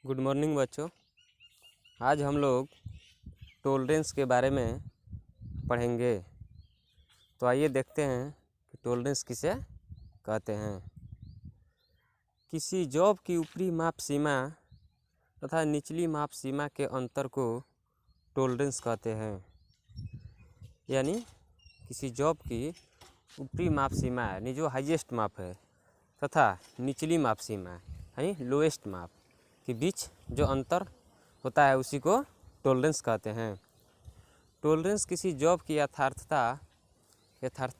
Good morning बच्चों। आज हम लोग टॉलरेंस के बारे में पढ़ेंगे। तो आइए देखते हैं कि टॉलरेंस किसे कहते हैं। किसी जॉब की ऊपरी माप सीमा तथा निचली माप सीमा के अंतर को टॉलरेंस कहते हैं। यानी किसी जॉब की ऊपरी माप सीमा यानी जो हाईएस्ट माप है तथा निचली माप सीमा यानी लोएस्ट माप के बीच जो अंतर होता है उसी को टॉलरेंस कहते हैं। टॉलरेंस किसी जॉब की यथार्थता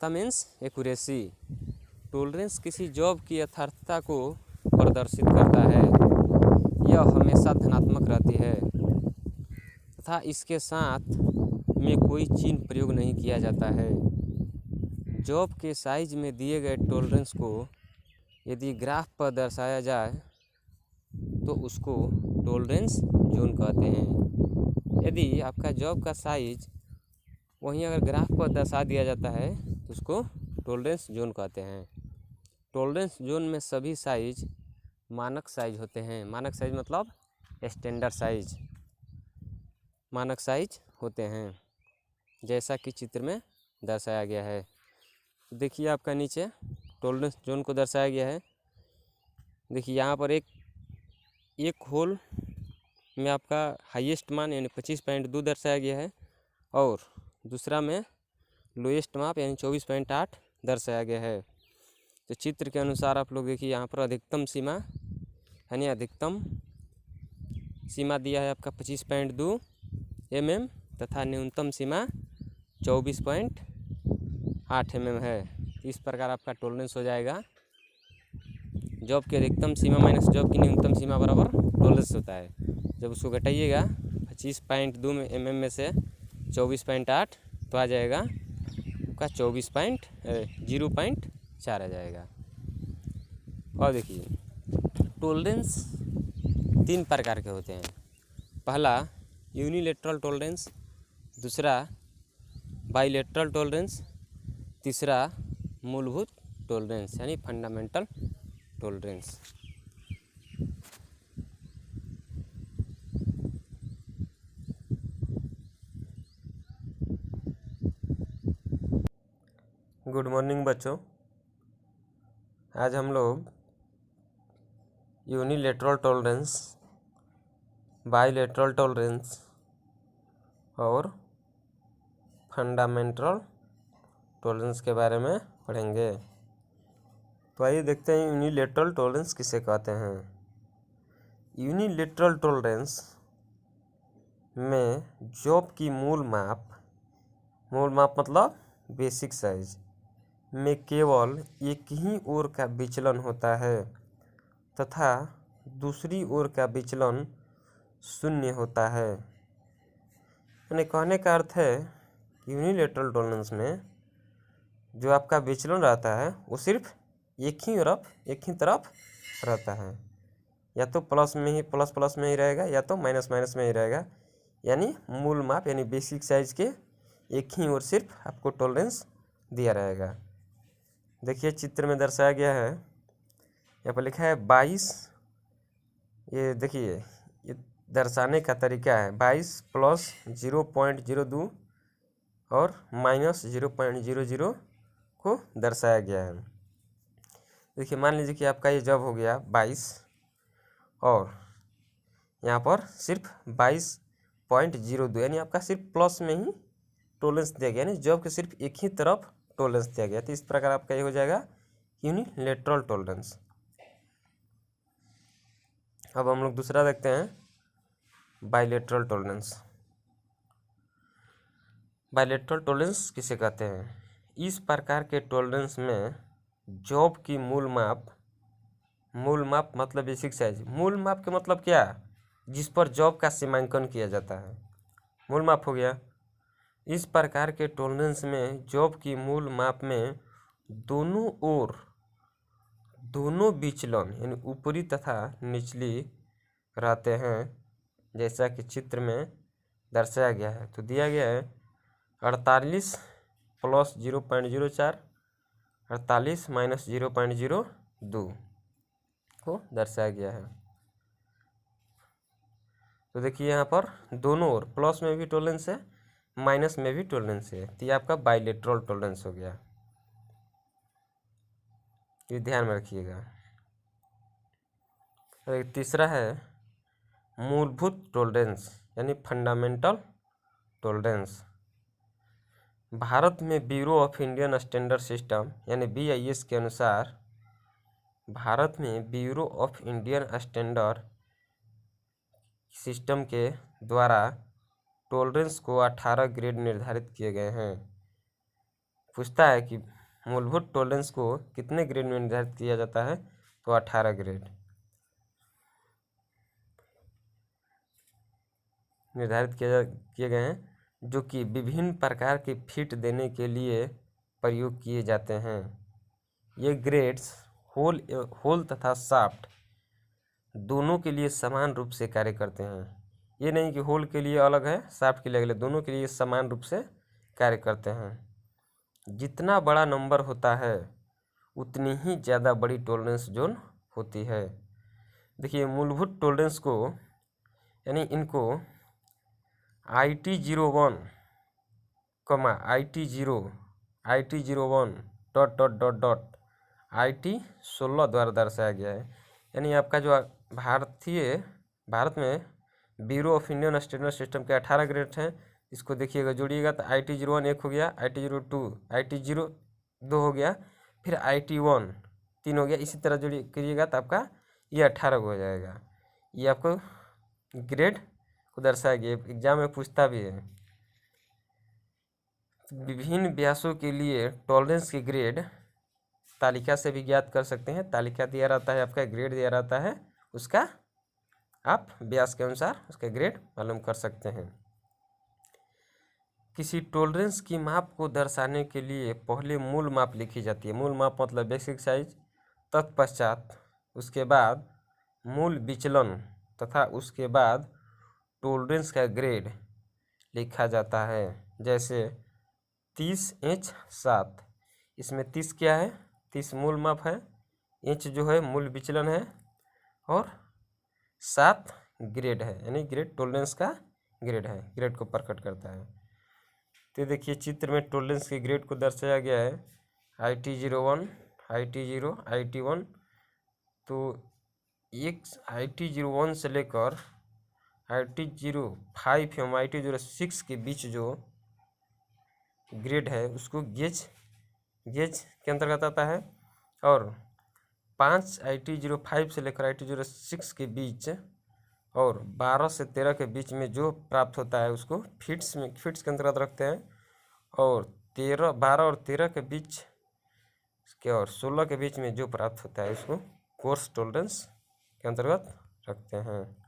मीन्स एक्यूरेसी। टॉलरेंस किसी जॉब की यथार्थता को प्रदर्शित करता है। यह हमेशा धनात्मक रहती है तथा इसके साथ में कोई चिन्ह प्रयोग नहीं किया जाता है। जॉब के साइज में दिए गए टॉलरेंस को यदि ग्राफ पर दर्शाया जाए तो उसको टॉलरेंस जोन कहते हैं। यदि आपका जॉब का साइज वहीं अगर ग्राफ पर दर्शा दिया जाता है तो उसको टॉलरेंस जोन कहते हैं। टॉलरेंस जोन में सभी साइज मानक साइज होते हैं। मानक साइज मतलब स्टैंडर्ड साइज मानक साइज होते हैं, जैसा कि चित्र में दर्शाया गया है। देखिए आपका नीचे टॉलरेंस जोन को दर्शाया गया है। देखिए यहाँ पर एक होल में आपका हाईएस्ट मान यानी 25.2 दर्शाया गया है और दूसरा में लोएस्ट माप यानी 24.8 दर्शाया गया है। तो चित्र के अनुसार आप लोग देखिए यहाँ पर अधिकतम सीमा यानी अधिकतम सीमा दिया है आपका 25.2 mm तथा न्यूनतम सीमा 24.8 mm है। इस प्रकार आपका टॉलरेंस हो जाएगा। जॉब की अधिकतम सीमा माइनस जॉब की न्यूनतम सीमा बराबर टॉलरेंस होता है। जब उसको घटाइएगा 25.2 mm में से 24.8 तो आ जाएगा आपका 0.4 आ जाएगा। और देखिए टॉलरेंस 3 प्रकार के होते हैं। पहला यूनिलेटरल टॉलरेंस, दूसरा बाइलेटरल टॉलरेंस, तीसरा मूलभूत टॉलरेंस यानी फंडामेंटल टॉलरेंस। गुड मॉर्निंग बच्चों। आज हम लोग यूनिलेटरल टॉलरेंस, बाइलेटरल टॉलरेंस और फंडामेंटल टॉलरेंस के बारे में पढ़ेंगे। तो आइए देखते हैं यूनिलेटरल टॉलरेंस किसे कहते हैं। यूनिलेटरल टॉलरेंस में जॉब की मूल माप मतलब बेसिक साइज में केवल एक ही ओर का विचलन होता है तथा दूसरी ओर का विचलन शून्य होता है। यानी कहने का अर्थ है यूनिलेटरल टॉलरेंस में जो आपका विचलन रहता है वो सिर्फ एक ही तरफ रहता है। या तो प्लस में ही रहेगा या तो माइनस में ही रहेगा। यानी मूल माप यानी बेसिक साइज के एक ही ओर सिर्फ आपको टॉलरेंस दिया रहेगा। देखिए चित्र में दर्शाया गया है, यहाँ पर लिखा है 22। ये देखिए ये दर्शाने का तरीका है 22 प्लस 0.02 और माइनस 0.00 को दर्शाया गया है। देखिए मान लीजिए कि आपका ये जॉब हो गया 22 और यहाँ पर सिर्फ 22.02 यानी आपका सिर्फ प्लस में ही टॉलरेंस दिया गया, यानी जॉब के सिर्फ एक ही तरफ टॉलरेंस दिया गया। तो इस प्रकार आपका ये हो जाएगा यूनिलेटरल टॉलरेंस। अब हम लोग दूसरा देखते हैं बाइलेटरल टॉलरेंस। बाइलेटरल टॉलरेंस किसे कहते हैं। इस प्रकार के टॉलरेंस में जॉब की मूल माप मतलब बेसिक साइज। मूल माप के मतलब क्या, जिस पर जॉब का सीमांकन किया जाता है, मूल माप हो गया। इस प्रकार के टॉलरेंस में जॉब की मूल माप में दोनों विचलन यानी ऊपरी तथा निचली रहते हैं, जैसा कि चित्र में दर्शाया गया है। तो दिया गया है 48 प्लस 0.04, 48 माइनस 0.02 को दर्शाया गया है। तो देखिए यहाँ पर दोनों ओर प्लस में भी टॉलरेंस है, माइनस में भी टॉलरेंस है, तो ये आपका बाइलेटरल टॉलरेंस हो गया, ये ध्यान में रखिएगा। और एक तीसरा है मूलभूत टॉलरेंस यानी फंडामेंटल टॉलरेंस। भारत में bureau of Indian standard system यानी BIS के अनुसार भारत में bureau of Indian standard system के द्वारा टॉलरेंस को 18 ग्रेड निर्धारित किए गए हैं। पूछता है कि मूलभूत टॉलरेंस को कितने ग्रेड में निर्धारित किया जाता है, तो 18 ग्रेड निर्धारित किए गए हैं, जो कि विभिन्न प्रकार के फिट देने के लिए प्रयोग किए जाते हैं। ये ग्रेड्स होल तथा शाफ्ट दोनों के लिए समान रूप से कार्य करते हैं। ये नहीं कि होल के लिए अलग है, शाफ्ट के लिए अलग, दोनों के लिए समान रूप से कार्य करते हैं। जितना बड़ा नंबर होता है उतनी ही ज़्यादा बड़ी टॉलरेंस जोन होती है। देखिए मूलभूत टॉलरेंस को यानी इनको IT01, IT01 ... IT16 द्वारा दर्शाया गया है। यानी आपका जो भारत में bureau of Indian standard system के 18 ग्रेड हैं, इसको देखिएगा जोड़िएगा तो IT01 1 हो गया, IT02 IT02 हो गया, फिर IT1 3 हो गया, इसी तरह जोड़ी करिएगा तो आपका ये 18 हो जाएगा। ये आपको ग्रेड को दर्शाएगी, एग्जाम में पूछता भी है। विभिन्न व्यासों के लिए टॉलरेंस के ग्रेड तालिका से भी ज्ञात कर सकते हैं। तालिका दिया रहता है, आपका ग्रेड दिया रहता है, उसका आप व्यास के अनुसार उसका ग्रेड मालूम कर सकते हैं। किसी टॉलरेंस की माप को दर्शाने के लिए पहले मूल माप लिखी जाती है। मूल माप मतलब बेसिक साइज, तत्पश्चात उसके बाद मूल विचलन तथा उसके बाद टॉलरेंस का ग्रेड लिखा जाता है। जैसे 30H7, इसमें 30 क्या है, 30 मूल माप है, इंच जो है मूल विचलन है, और 7 ग्रेड है, यानी ग्रेड टॉलरेंस का ग्रेड है, ग्रेड को प्रकट करता है। तो देखिए चित्र में टॉलरेंस के ग्रेड को दर्शाया गया है। IT01, IT0, IT1। तो एक IT01 से लेकर IT05 एवं IT06 के बीच जो ग्रेड है उसको गेज के अंतर्गत आता है, और 5 IT05 से लेकर IT06 के बीच और 12 से 13 के बीच में जो प्राप्त होता है उसको फिट्स के अंतर्गत रखते हैं, और 12 और 13 के बीच के और 16 के बीच में जो प्राप्त होता है उसको कोर्स टॉलरेंस के अंतर्गत रखते हैं।